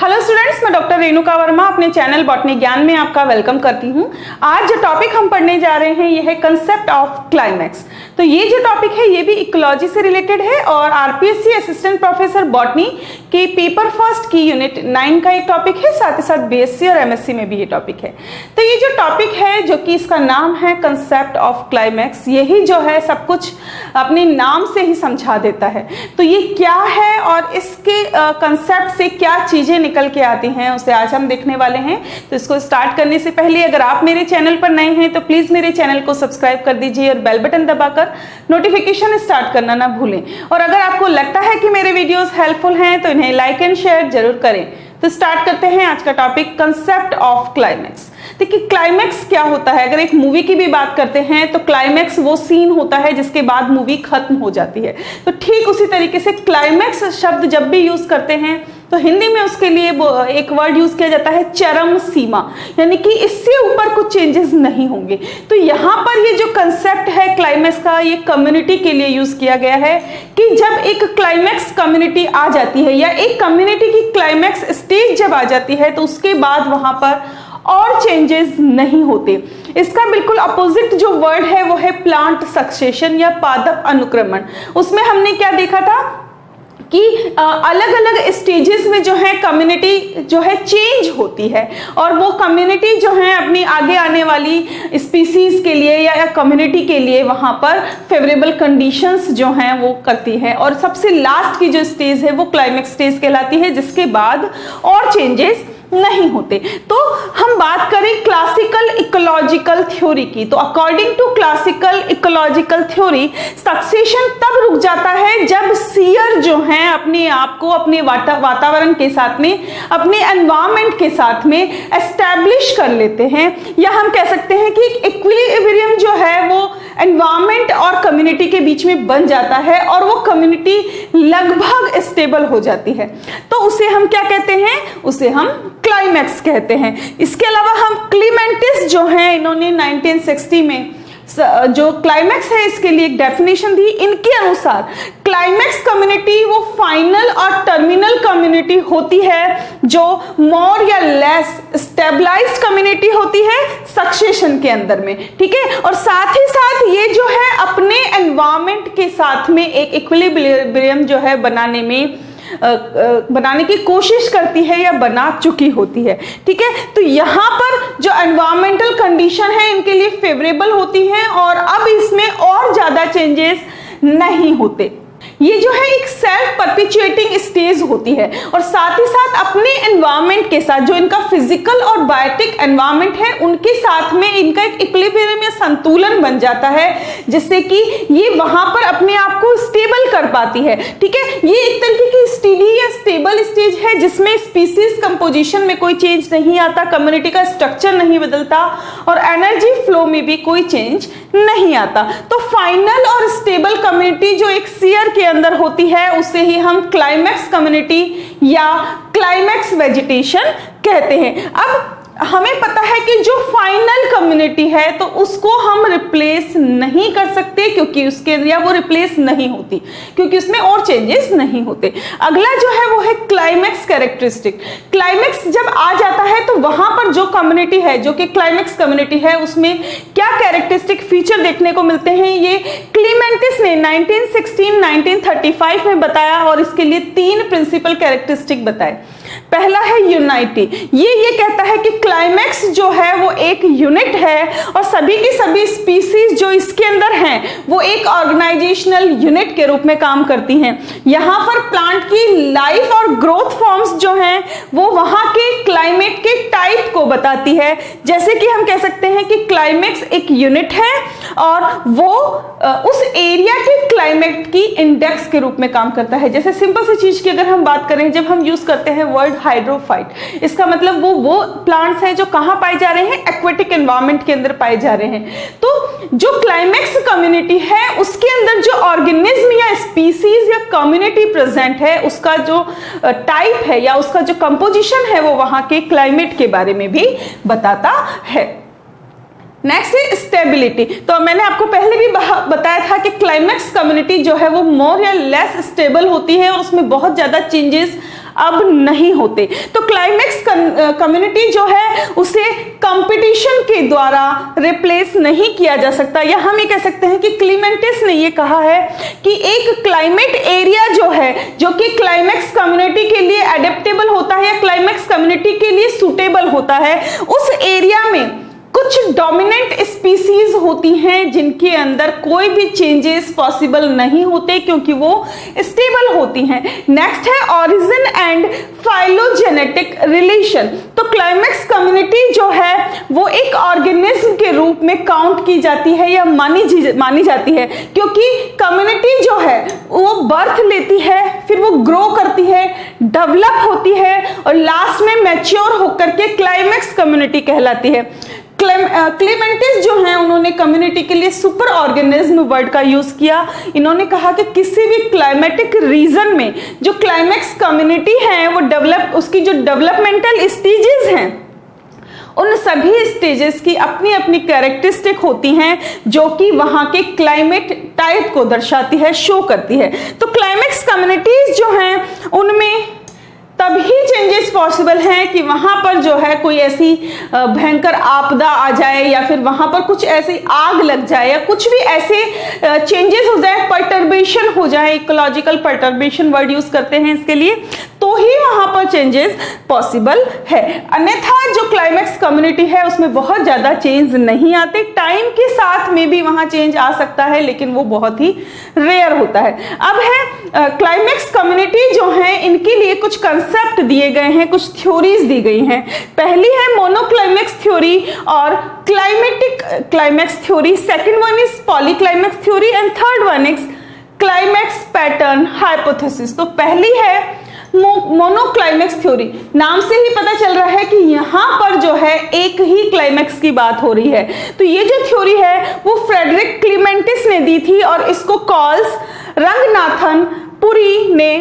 Hello students, मैं doctor Renuka Verma अपने channel botany ज्ञान में आपका वेलकम करती हूं। आज जो टॉपिक हम पढ़ने जा रहे हैं ये है कंसेप्ट ऑफ क्लाइमैक्स। तो ये जो टॉपिक है ये भी इकोलॉजी से रिलेटेड है और आरपीएससी असिस्टेंट प्रोफेसर बॉटनी के पेपर फर्स्ट की यूनिट 9 का एक टॉपिक है, साथ ही साथ बीएससी और एमएससी में भी ये टॉपिक है। तो ये जो टॉपिक है जो कि इसका नाम है कंसेप्ट ऑफ क्लाइमैक्स, यही जो है सब कुछ अपने नाम से ही समझा देता है। तो ये क्या है और इसके कंसेप्ट से क्या चीजें निकल के आती हैं उसे आज हम देखने वाले हैं। तो इसको स्टार्ट करने से पहले अगर आप मेरे चैनल पर नए हैं तो प्लीज मेरे चैनल को सब्सक्राइब कर दीजिए और बेल बटन दबाकर नोटिफिकेशन स्टार्ट करना ना भूलें। और अगर आपको लगता है कि मेरे वीडियोस हेल्पफुल हैं तो इन्हें लाइक एंड शेयर जरूर करें। तो स्टार्ट करते हैं आज का टॉपिक कंसेप्ट ऑफ क्लाइमैक्स। देखिए क्लाइमैक्स क्या होता है। अगर एक मूवी की भी बात करते हैं तो क्लाइमैक्स वो सीन होता है जिसके बाद मूवी खत्म हो जाती है। तो ठीक उसी तरीके से क्लाइमैक्स शब्द जब भी यूज करते हैं तो हिंदी में उसके लिए एक वर्ड यूज किया जाता है चरम सीमा, यानी कि इससे ऊपर कुछ चेंजेस नहीं होंगे। तो यहाँ पर ये जो कंसेप्ट है क्लाइमैक्स का, ये कम्युनिटी के लिए यूज किया गया है कि जब एक क्लाइमैक्स कम्युनिटी आ जाती है या एक कम्युनिटी की क्लाइमैक्स स्टेज जब आ जाती है तो उसके बाद वहां पर और चेंजेस नहीं होते। इसका बिल्कुल अपोजिट जो वर्ड है वो है प्लांट सक्सेशन या पादप अनुक्रमण। उसमें हमने क्या देखा था कि अलग अलग स्टेजेस में जो है कम्युनिटी जो है चेंज होती है और वो कम्युनिटी जो है अपनी आगे आने वाली स्पीसीज के लिए या कम्युनिटी के लिए वहां पर फेवरेबल कंडीशंस जो हैं वो करती है। और सबसे लास्ट की जो स्टेज है वो क्लाइमैक्स स्टेज कहलाती है, जिसके बाद और चेंजेस नहीं होते। तो हम बात करें क्लासिकल इकोलॉजिकल थ्योरी की, तो according to classical ecological theory succession तब रुक जाता है जब सीयर जो है अपने आप को अपने वातावरण के साथ में, अपने एनवायरनमेंट के साथ में एस्टैब्लिश कर लेते हैं, या हम कह सकते हैं कि इक्विलिब्रियम जो है वो एनवायरनमेंट और कम्युनिटी के बीच में बन जाता है और वो कम्युनिटी लगभग स्टेबल हो जाती है। तो उसे हम क्या कहते हैं, उसे हम क्लाइमैक्स कहते हैं। इसके अलावा हम क्लीमेंटिस जो है इन्होंने 1960 में जो क्लाइमैक्स है इसके लिए एक डेफिनेशन दी। इनके अनुसार क्लाइमैक्स कम्युनिटी वो फाइनल और टर्मिनल कम्युनिटी होती है जो मोर या लेस स्टेबलाइज्ड कम्युनिटी होती है सक्सेशन के अंदर में, ठीक है। और साथ ही साथ ये जो है अपने एनवायरनमेंट के साथ में एक इक्विलिब्रियम जो है बनाने की कोशिश करती है या बना चुकी होती है, ठीक है। तो यहाँ पर जो एनवायरमेंटल कंडीशन है इनके लिए फेवरेबल होती है और अब इसमें और ज्यादा चेंजेस नहीं होते। ये जो है एक सेल्फ परपिचुएटिंग स्टेज होती है और साथ ही साथ अपने एनवायरनमेंट के साथ जो इनका फिजिकल और बायोटिक एनवायरनमेंट है उनके साथ में इनका एक इक्विलिब्रियम या संतुलन बन जाता है, जिससे कि ये वहां पर अपने आप को स्टेबल कर पाती है, ठीक है। ये एक तरीके की स्टेडी या स्टेबल स्टेज है जिसमें स्पीसीज कंपोजिशन में कोई चेंज नहीं आता, कम्युनिटी का स्ट्रक्चर नहीं बदलता और एनर्जी फ्लो में भी कोई चेंज नहीं आता। तो फाइनल और स्टेबल कम्युनिटी जो एक सीयर के अंदर होती है उसे ही हम क्लाइमैक्स कम्युनिटी या क्लाइमैक्स वेजिटेशन कहते हैं। अब हमें पता है कि जो फाइनल कम्युनिटी है तो उसको हम रिप्लेस नहीं कर सकते क्योंकि उसके या वो रिप्लेस नहीं होती क्योंकि उसमें और चेंजेस नहीं होते। अगला जो है वो है क्लाइमैक्स कैरेक्टरिस्टिक। क्लाइमैक्स जब आ जाता है तो वहां पर जो कम्युनिटी है जो कि क्लाइमैक्स कम्युनिटी है उसमें क्या कैरेक्टरिस्टिक फीचर देखने को मिलते हैं, ये क्लीमेंटिस ने 1935 में बताया और इसके लिए 3 प्रिंसिपल कैरेक्टरिस्टिक बताए। पहला है यूनाइटी। ये कहता है कि क्लाइमैक्स जो है वो एक यूनिट है और सभी की सभी स्पीसीज जो इसके अंदर हैं वो एक ऑर्गेनाइजेशनल यूनिट के रूप में काम करती हैं। यहाँ पर प्लांट की लाइफ और ग्रोथ फॉर्म्स जो हैं वो वहां के क्लाइमेट के टाइप को बताती है। जैसे कि हम कह सकते हैं कि क्लाइमैक्स एक यूनिट है और वो उस एरिया के क्लाइमेट की इंडेक्स के रूप में काम करता है। जैसे सिंपल सी चीज की अगर हम बात करें, जब हम यूज करते हैं वर्ड हाइड्रोफाइट, इसका मतलब वो प्लांट्स हैं जो कहां पाए जा रहे हैं, एक्वेटिक एनवायरनमेंट के अंदर पाए जा रहे हैं। तो जो क्लाइमैक्स कम्युनिटी है उसके अंदर जो ऑर्गेनिज्म या स्पीसीज या कम्युनिटी प्रेजेंट है उसका जो टाइप है या उसका जो कंपोजिशन है वो वहां के क्लाइमेट के बारे में भी बताता है। नेक्स्ट है स्टेबिलिटी। तो मैंने आपको पहले भी बताया था कि क्लाइमैक्स कम्युनिटी जो है वो मोर या लेस स्टेबल होती है और उसमें बहुत ज्यादा चेंजेस अब नहीं होते। तो क्लाइमेक्स कम्युनिटी जो है उसे कंपटीशन के द्वारा रिप्लेस नहीं किया जा सकता, या हम ये कह सकते हैं कि क्लीमेंटिस ने ये कहा है कि एक क्लाइमेट एरिया जो है, जो कि क्लाइमेक्स कम्युनिटी के लिए एडेप्टेबल होता है या क्लाइमेक्स कम्युनिटी के लिए सूटेबल होता है, उस एरिया में कुछ डोमिनेंट स्पीसीज होती हैं जिनके अंदर कोई भी चेंजेस पॉसिबल नहीं होते क्योंकि वो स्टेबल होती हैं। नेक्स्ट है ऑरिजिन एंड फाइलोजेनेटिक रिलेशन। तो क्लाइमेक्स कम्युनिटी जो है वो एक ऑर्गेनिज्म के रूप में काउंट की जाती है या मानी जाती है, क्योंकि कम्युनिटी जो है वो बर्थ लेती है, फिर वो ग्रो करती है, डेवलप होती है और लास्ट में मैच्योर होकर के क्लाइमेक्स कम्युनिटी कहलाती है। क्लेमेंटिस जो हैं उन्होंने कम्युनिटी के लिए सुपर ऑर्गेनिज्म वर्ड का यूज किया। इन्होंने कहा कि किसी भी क्लाइमेटिक रीजन में जो क्लाइमेक्स कम्युनिटी है वो उसकी जो डेवलपमेंटल स्टेजेस हैं उन सभी स्टेजेस की अपनी अपनी कैरेक्टरिस्टिक होती हैं जो कि वहां के क्लाइमेट टाइप को दर्शाती है, शो करती है। तो क्लाइमेक्स कम्युनिटीज जो हैं उनमें तभी चेंजेस पॉसिबल हैं कि वहां पर जो है कोई ऐसी भयंकर आपदा आ जाए या फिर वहां पर कुछ ऐसी आग लग जाए या कुछ भी ऐसे चेंजेस हो जाए, पर्टर्बेशन हो जाए, इकोलॉजिकल पर्टर्बेशन वर्ड यूज करते हैं इसके लिए, तो ही वहां पर चेंजेस पॉसिबल है। अन्यथा जो क्लाइमेक्स कम्युनिटी है उसमें बहुत ज्यादा चेंज नहीं आते। टाइम के साथ में भी वहां चेंज आ सकता है लेकिन वो बहुत ही रेयर होता है। अब है क्लाइमेक्स कम्युनिटी जो है इनके लिए कुछ कंसेप्ट दिए गए हैं, कुछ थ्योरीज दी गई हैं। पहली है मोनोक्लाइमेक्स थ्योरी और climatic climax theory, second one is polyclimax theory and third one is climax pattern hypothesis. तो पहली है मोनोक्लाइमेक्स थ्योरी। नाम से ही पता चल रहा है कि यहां पर जो है एक ही क्लाइमेक्स की बात हो रही है। तो ये जो थ्योरी है वो फ्रेडरिक क्लीमेंटिस ने दी थी और इसको कॉल्स रंगनाथन पुरी ने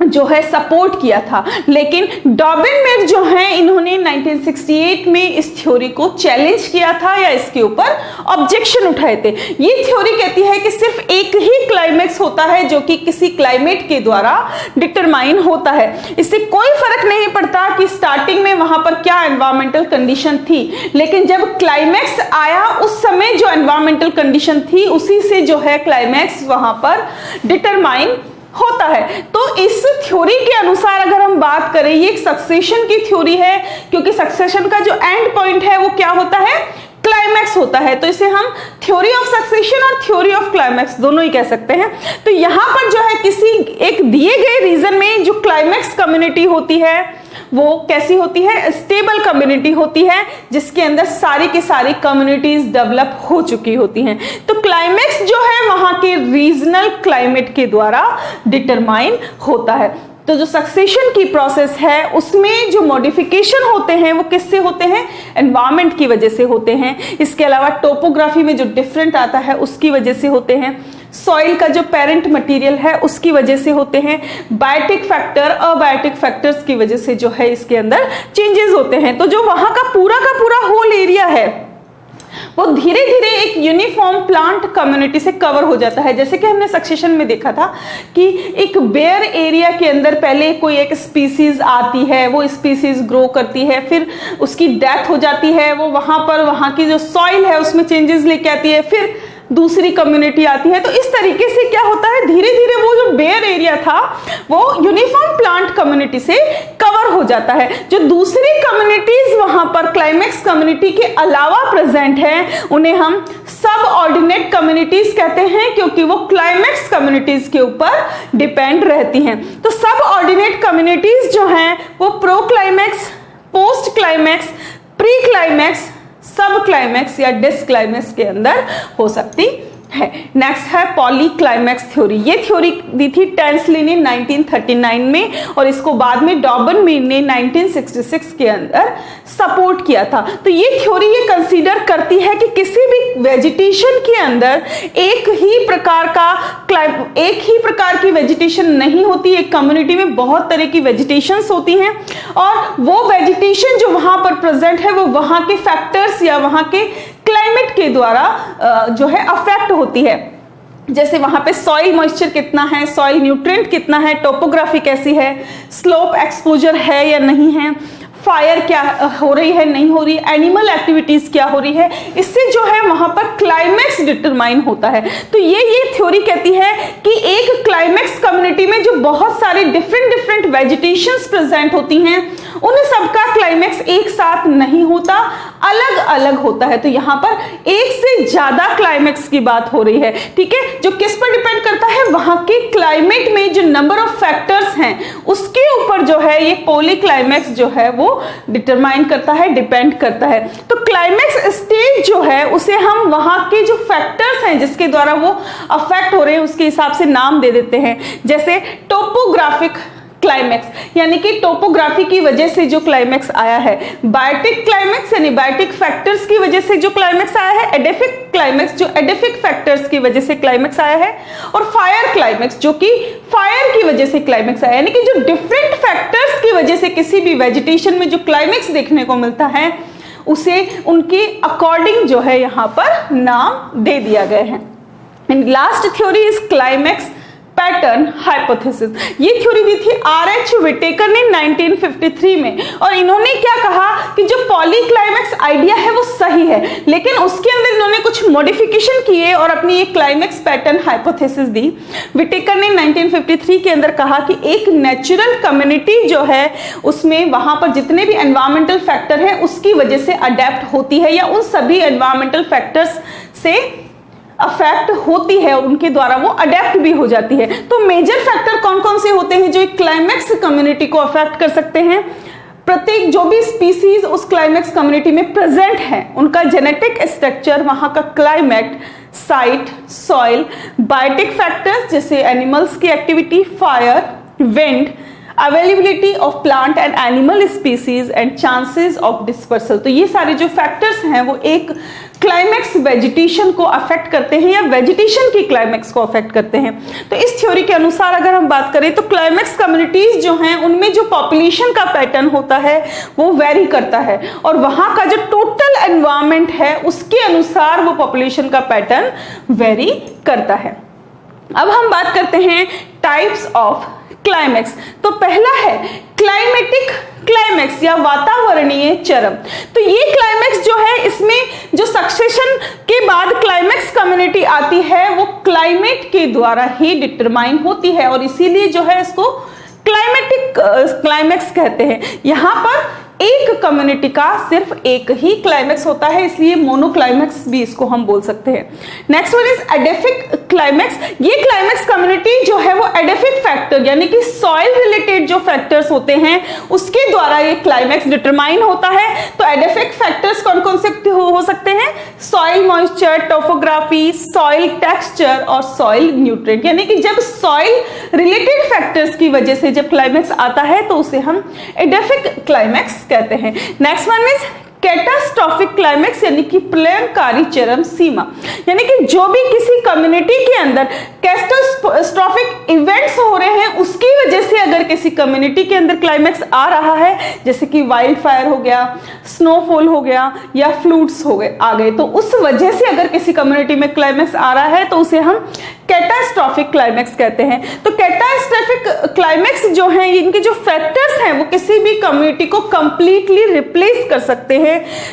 जो है सपोर्ट किया था। लेकिन डॉबिन जो है इन्होंने 1968 में इस थ्योरी को चैलेंज किया था या इसके ऊपर ऑब्जेक्शन उठाए थे। ये थ्योरी कहती है कि सिर्फ एक ही क्लाइमेक्स होता है जो कि किसी क्लाइमेट के द्वारा डिटरमाइन होता है। इससे कोई फर्क नहीं पड़ता कि स्टार्टिंग में वहां पर क्या एनवायरमेंटल कंडीशन थी, लेकिन जब क्लाइमेक्स आया उस समय जो एनवायरमेंटल कंडीशन थी उसी से जो है क्लाइमेक्स वहां पर डिटरमाइन होता है। तो इस थ्योरी के अनुसार अगर हम बात करें, ये एक सक्सेशन की थ्योरी है क्योंकि सक्सेशन का जो एंड पॉइंट है वो क्या होता है, क्लाइमैक्स होता है। तो इसे हम थ्योरी ऑफ सक्सेशन और थ्योरी ऑफ क्लाइमैक्स दोनों ही कह सकते हैं। तो यहां पर जो है किसी एक दिए गए रीजन में जो क्लाइमैक्स कम्युनिटी होती है वो कैसी होती है, स्टेबल कम्युनिटी होती है जिसके अंदर सारी की सारी कम्युनिटीज डेवलप हो चुकी होती हैं। तो क्लाइमैक्स जो है वहां के रीजनल क्लाइमेट के द्वारा डिटरमाइन होता है। तो जो सक्सेशन की प्रोसेस है उसमें जो मॉडिफिकेशन होते हैं वो किससे होते हैं, एनवायरमेंट की वजह से होते हैं। इसके अलावा टोपोग्राफी में जो डिफरेंट आता है उसकी वजह से होते हैं, सॉइल का जो पेरेंट मटेरियल है उसकी वजह से होते हैं, बायोटिक फैक्टर अबायोटिक फैक्टर्स की वजह से जो है इसके अंदर चेंजेस होते हैं। तो जो वहां का पूरा होल एरिया है वो धीरे धीरे एक यूनिफॉर्म प्लांट कम्युनिटी से कवर हो जाता है। जैसे कि हमने सक्सेशन में देखा था कि एक बेयर एरिया के अंदर पहले कोई एक स्पीसीज आती है, वो स्पीसीज ग्रो करती है, फिर उसकी डेथ हो जाती है, वो वहां की जो सॉइल है उसमें चेंजेस लेके आती है, फिर दूसरी कम्युनिटी आती है। तो इस तरीके से क्या होता है, धीरे धीरे वो जो बेयर एरिया था वो यूनिफॉर्म प्लांट कम्युनिटी से कवर हो जाता है। जो दूसरी कम्युनिटीज वहां पर क्लाइमैक्स कम्युनिटी के अलावा प्रेजेंट है उन्हें हम सब ऑर्डिनेट कम्युनिटीज कहते हैं क्योंकि वो क्लाइमैक्स कम्युनिटीज के ऊपर डिपेंड रहती हैं। तो सब ऑर्डिनेट कम्युनिटीज जो हैं वो pro climax, post climax, pre climax, सब क्लाइमैक्स या डिस क्लाइमैक्स के अंदर हो सकती है। नेक्स्ट है पॉलीक्लाइमैक्स थ्योरी। ये थ्योरी दी थी टेंसली ने 1939 में और इसको बाद में डॉबिन ने 1966 के अंदर सपोर्ट किया था। तो ये थ्योरी ये कंसीडर करती है कि किसी भी वेजिटेशन के अंदर एक ही प्रकार की वेजिटेशन नहीं होती। एक कम्युनिटी में बहुत तरह की वेजिटेशंस होती हैं और वो वेजिटेशन जो वहां पर प्रेजेंट है वो वहां के फैक्टर्स या वहां के क्लाइमेट के द्वारा जो है अफेक्ट होती है। जैसे वहां पे सॉइल मॉइस्चर कितना है, सॉइल न्यूट्रिएंट कितना है, टोपोग्राफी कैसी है, स्लोप एक्सपोजर है या नहीं है, फायर क्या हो रही है नहीं हो रही, एनिमल एक्टिविटीज क्या हो रही है, इससे जो है वहां पर क्लाइमेक्स डिटरमाइन होता है। तो ये थ्योरी कहती है कि एक क्लाइमेक्स कम्युनिटी में जो बहुत सारी डिफरेंट वेजिटेशंस प्रेजेंट होती हैं, उन सबका क्लाइमेक्स एक साथ नहीं होता, अलग अलग होता है। तो यहाँ पर एक से ज्यादा क्लाइमेक्स की बात हो रही है, ठीक है, जो किस पर डिपेंड करता है, वहां के क्लाइमेट में जो नंबर ऑफ फैक्टर्स हैं उसके ऊपर जो है ये पॉली क्लाइमेक्स जो है वो डिटरमाइन करता है, डिपेंड करता है। तो क्लाइमेक्स स्टेज जो है उसे हम वहां के जो फैक्टर्स हैं जिसके द्वारा वो अफेक्ट हो रहे हैं उसके हिसाब से नाम दे देते हैं। जैसे टोपोग्राफिक क्लाइमेक्स, यानी कि टोपोग्राफी की वजह से जो क्लाइमेक्स आया है, बायोटिक क्लाइमेक्स यानी बायोटिक फैक्टर्स की वजह से जो क्लाइमेक्स आया है, एडेफिक क्लाइमेक्स जो एडेफिक फैक्टर्स की वजह से क्लाइमेक्स आया है, और फायर क्लाइमेक्स जो कि फायर की वजह से क्लाइमेक्स आया, यानी कि जो डिफरेंट फैक्टर्स की वजह से किसी भी वेजिटेशन में जो क्लाइमेक्स देखने को मिलता है उसे उनके अकॉर्डिंग जो है यहाँ पर नाम दे दिया गया है। And last theory is climax pattern hypothesis. ये थ्योरी दी थी आर.एच. विटेकर ने 1953 में, और इन्होंने क्या कहा कि जो पॉली क्लाइमेक्स आइडिया है वो सही है, लेकिन उसके अंदर इन्होंने कुछ मॉडिफिकेशन किए और अपनी ये क्लाइमेक्स पैटर्न हाइपोथेसिस दी। विटेकर ने 1953 के अंदर कहा कि एक नेचुरल कम्युनिटी जो है उसमें वहां पर जितने भी एनवायरमेंटल फैक्टर है उसकी वजह से अडेप्ट होती है या उन सभी एनवायरमेंटल फैक्टर्स से अफेक्ट होती है और उनके द्वारा वो अडेप्ट भी हो जाती है। तो मेजर फैक्टर कौन कौन से होते हैं जो एक क्लाइमेक्स कम्युनिटी को अफेक्ट कर सकते हैं? प्रत्येक जो भी स्पीसीज उस क्लाइमेक्स कम्युनिटी में प्रेजेंट है उनका जेनेटिक स्ट्रक्चर, वहां का climate, site, soil, biotic factors जैसे एनिमल्स की activity, fire, wind, availability of plant and animal species and chances of dispersal. तो ये सारे जो फैक्टर्स हैं वो एक क्लाइमेक्स वेजिटेशन को अफेक्ट करते हैं या वेजिटेशन की क्लाइमेक्स को अफेक्ट करते हैं। तो इस थ्योरी के अनुसार अगर हम बात करें तो क्लाइमेक्स कम्युनिटीज जो हैं उनमें जो पॉपुलेशन का पैटर्न होता है वो वेरी करता है और वहां का जो टोटल एनवायरमेंट है उसके अनुसार वो पॉपुलेशन का पैटर्न वेरी करता है। अब हम बात करते हैं टाइप्स ऑफ क्लाइमेक्स। तो पहला है क्लाइमेटिक क्लाइमेक्स या वातावरणीय चरम। तो ये क्लाइमेक्स जो है इसमें जो सक्सेशन के बाद क्लाइमेक्स कम्युनिटी आती है वो क्लाइमेट के द्वारा ही डिटरमाइन होती है और इसीलिए जो है इसको क्लाइमेटिक क्लाइमेक्स कहते हैं। यहां पर एक कम्युनिटी का सिर्फ एक ही क्लाइमेक्स होता है, इसलिए मोनोक्लाइमेक्स भी इसको हम बोल सकते हैं। Next one is edaphic climax. ये क्लाइमेक्स कम्युनिटी जो है वो एडेफिक फैक्टर यानी कि सॉइल रिलेटेड जो फैक्टर्स होते हैं उसके द्वारा ये क्लाइमेक्स डिटरमाइन होता है। तो एडेफिक फैक्टर्स कौन कौन से हो सकते हैं? Soil moisture, topography, soil texture और सॉइल न्यूट्रिएंट। यानी कि जब सॉइल रिलेटेड फैक्टर्स की वजह से जब क्लाइमेक्स आता है तो उसे हम एडेफिक क्लाइमेक्स कहते हैं। Next one is catastrophic climax यानी कि प्रलयंकारी चरम सीमा। यानी कि जो भी किसी कम्युनिटी के अंदर कैटास्ट्रॉफिक इवेंट्स हो रहे हैं उसकी वजह से अगर किसी कम्युनिटी के अंदर क्लाइमेक्स आ रहा है, जैसे कि वाइल्ड फायर हो गया, स्नोफॉल हो गया या फ्लूड्स हो गए आ गए, तो उस वजह से अगर किसी कम्युनिटी में क्लाइमेक्स आ रहा है तो उसे हम कैटास्ट्रॉफिक क्लाइमेक्स कहते हैं। तो कैटास्ट्रॉफिक क्लाइमेक्स जो है इनके जो फैक्टर्स हैं वो किसी भी कम्युनिटी को कंप्लीटली रिप्लेस कर सकते हैं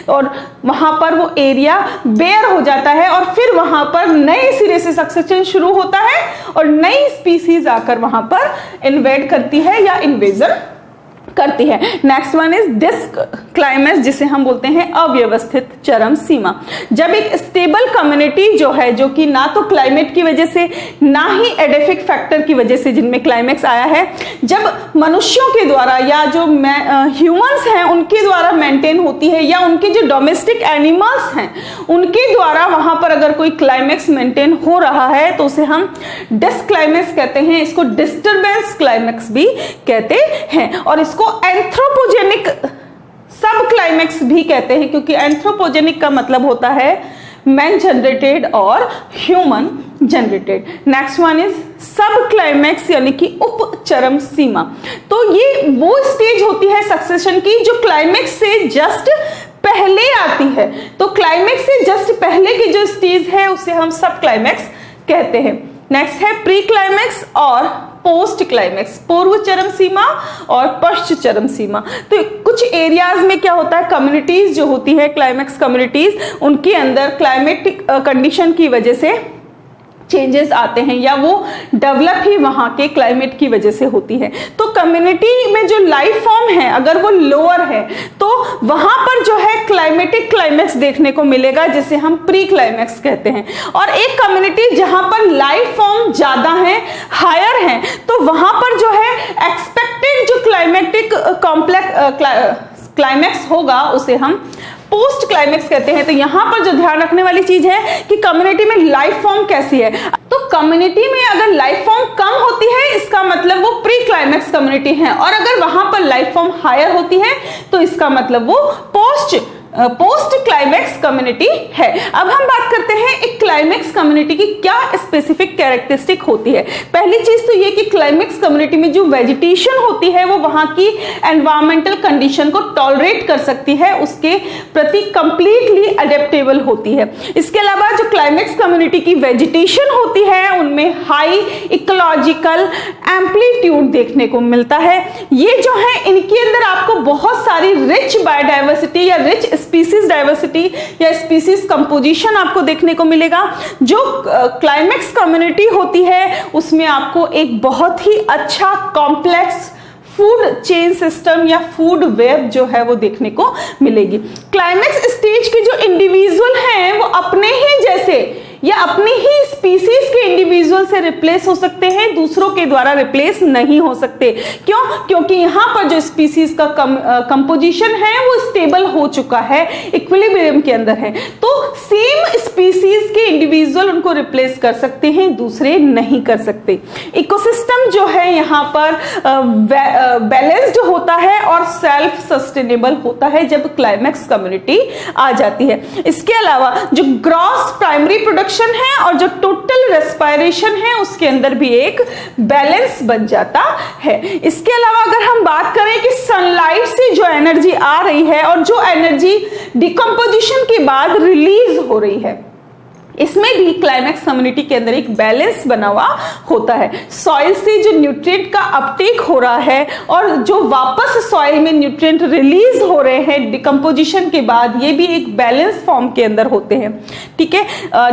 और वहां पर वो एरिया बेयर हो जाता है और फिर वहां पर नए सिरे से सक्सेशन शुरू होता है और नई स्पीसीज आकर वहां पर इन्वेड करती है या इन्वेजन करती है। Next one is disclimax जिसे हम बोलते हैं अव्यवस्थित चरम सीमा। जब एक स्टेबल कम्युनिटी जो है जो कि ना तो क्लाइमेट की वजह से ना ही एडेफिक फैक्टर की वजह से जिनमें क्लाइमेक्स आया है, जब मनुष्यों के द्वारा या जो ह्यूमंस हैं उनके द्वारा मेंटेन होती है या उनके जो डोमेस्टिक एनिमल्स हैं उनके द्वारा वहां पर अगर कोई क्लाइमेक्स मेंटेन हो रहा है तो उसे हम डिस्क क्लाइमेक्स कहते हैं। इसको डिस्टर्बेंस क्लाइमेक्स भी कहते हैं और इसको एंथ्रोपोजेनिक सब क्लाइमेक्स भी कहते हैं क्योंकि एंथ्रोपोजेनिक का मतलब होता है मैन जनरेटेड और human generated. Next one is सब क्लाइमेक्स यानी कि उप चरम सीमा। तो ये वो स्टेज होती है सक्सेशन की जो क्लाइमेक्स से जस्ट पहले आती है। तो क्लाइमेक्स से जस्ट पहले की जो स्टेज है उसे हम सब क्लाइमेक्स कहते हैं। नेक्स्ट है प्री क्लाइमेक्स और पोस्ट क्लाइमेक्स, पूर्व चरम सीमा और पश्च चरम सीमा। तो कुछ एरियाज में क्या होता है, कम्युनिटीज जो होती है क्लाइमेक्स कम्युनिटीज, उनके अंदर क्लाइमेटिक कंडीशन की वजह से चेंजेस आते हैं या वो डेवलप ही वहां के क्लाइमेट की वजह से होती है। तो कम्युनिटी में जो लाइफ फॉर्म है अगर वो लोअर है तो वहां पर जो है क्लाइमेटिक क्लाइमेक्स देखने को मिलेगा जिसे हम प्री क्लाइमेक्स कहते हैं। और एक कम्युनिटी जहां पर लाइफ फॉर्म ज्यादा है, हायर है, तो वहां पर जो है एक्सपेक्टेड जो क्लाइमेटिक क्लाइमेक्स होगा उसे हम पोस्ट क्लाइमेक्स कहते हैं। तो यहां पर जो ध्यान रखने वाली चीज है कि कम्युनिटी में लाइफ फॉर्म कैसी है। तो कम्युनिटी में अगर लाइफ फॉर्म कम होती है इसका मतलब वो प्री क्लाइमेक्स कम्युनिटी है, और अगर वहां पर लाइफ फॉर्म हायर होती है तो इसका मतलब वो पोस्ट क्लाइमेक्स कम्युनिटी है। अब हम बात करते हैं एक क्लाइमेक्स कम्युनिटी की क्या स्पेसिफिक कैरेक्टरिस्टिक होती है। पहली चीज तो ये कि क्लाइमेक्स कम्युनिटी में जो वेजिटेशन होती है वो वहां की एनवायरमेंटल कंडीशन को टॉलरेट कर सकती है, उसके प्रति कंप्लीटली अडेप्टेबल होती है। इसके अलावा जो क्लाइमेक्स कम्युनिटी की वेजिटेशन होती है उनमें हाई इकोलॉजिकल एम्पलीट्यूड देखने को मिलता है। ये जो है इनके अंदर आपको बहुत सारी रिच बायोडाइवर्सिटी या रिच स्पीसीज डाइवर्सिटी या स्पीसीज कंपोजिशन आपको देखने को मिलेगा। जो क्लाइमेक्स कम्युनिटी होती है उसमें आपको एक बहुत ही अच्छा कॉम्प्लेक्स फूड चेन सिस्टम या फूड वेब जो है वो देखने को मिलेगी। क्लाइमेक्स स्टेज के जो इंडिविजुअल हैं वो अपने ही जैसे या अपनी ही स्पीसीज के इंडिविजुअल से रिप्लेस हो सकते हैं, दूसरों के द्वारा रिप्लेस नहीं हो सकते। क्यों? क्योंकि यहां पर जो स्पीसीज का कंपोजिशन है वो स्टेबल हो चुका है, इक्विलिब्रियम के अंदर है। तो सेम स्पीसीज के इंडिविजुअल उनको रिप्लेस कर सकते हैं, दूसरे नहीं कर सकते। इकोसिस्टम जो है यहाँ पर बैलेंस्ड होता है और सेल्फ सस्टेनेबल होता है जब क्लाइमेक्स कम्युनिटी आ जाती है। इसके अलावा जो ग्रॉस प्राइमरी प्रोडक्शन है और जो टोटल रेस्पिरेशन है उसके अंदर भी एक बैलेंस बन जाता है। इसके अलावा अगर हम बात करें कि सनलाइट से जो एनर्जी आ रही है और जो एनर्जी डिकम्पोजिशन के बाद रिलीज हो रही है, इसमें भी क्लाइमेक्स कम्युनिटी के अंदर एक बैलेंस बना हुआ होता है। सॉइल से जो न्यूट्रिएंट का अपटेक हो रहा है और जो वापस सॉइल में न्यूट्रिएंट रिलीज हो रहे हैं डिकम्पोजिशन के बाद, ये भी एक बैलेंस फॉर्म के अंदर होते हैं। ठीक है,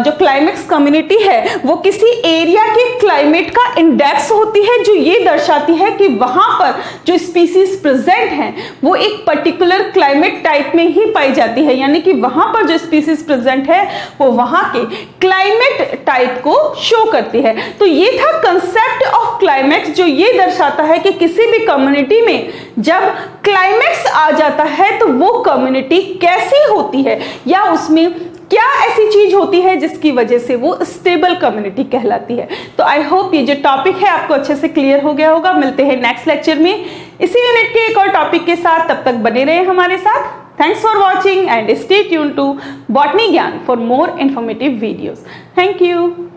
जो क्लाइमेक्स कम्युनिटी है वो किसी एरिया के क्लाइमेट का इंडेक्स होती है जो ये दर्शाती है कि वहां पर जो स्पीसीज प्रेजेंट हैं वो एक पर्टिकुलर क्लाइमेट टाइप में ही पाई जाती है, यानी कि वहां पर जो स्पीसीज प्रेजेंट है वो वहां के क्लाइमेट टाइप को शो करती है। तो ये था कंसेप्ट ऑफ क्लाइमेक्स जो ये दर्शाता है कि किसी भी कम्युनिटी में जब क्लाइमेक्स आ जाता है तो वो कम्युनिटी कैसी होती है या उसमें क्या ऐसी चीज होती है जिसकी वजह से वो स्टेबल कम्युनिटी कहलाती है। तो आई होप ये जो टॉपिक है आपको अच्छे से क्लियर हो गया होगा। मिलते हैं नेक्स्ट लेक्चर में इसी यूनिट के एक और टॉपिक के साथ, तब तक बने रहे हमारे साथ। Thanks for watching and stay tuned to Botany Gyan for more informative videos. Thank you.